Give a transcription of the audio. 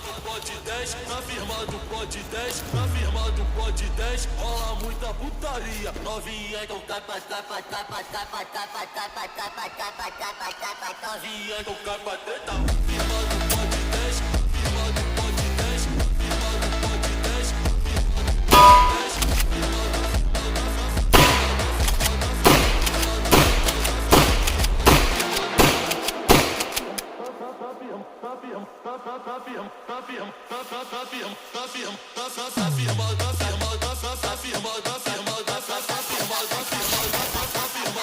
do pode 10, na firma do pode 10, na firma do pode 10, rola muita putaria. Novinha então capa, capa, capa, capa, capa, capa, capa, capa, capa, capa, novinha então capa treta. Firma do pode 10, firma do pode 10, firma do pode 10, firma, firma, firma, firma, firma, firma, firma, firma, firma, firma, firma, firma,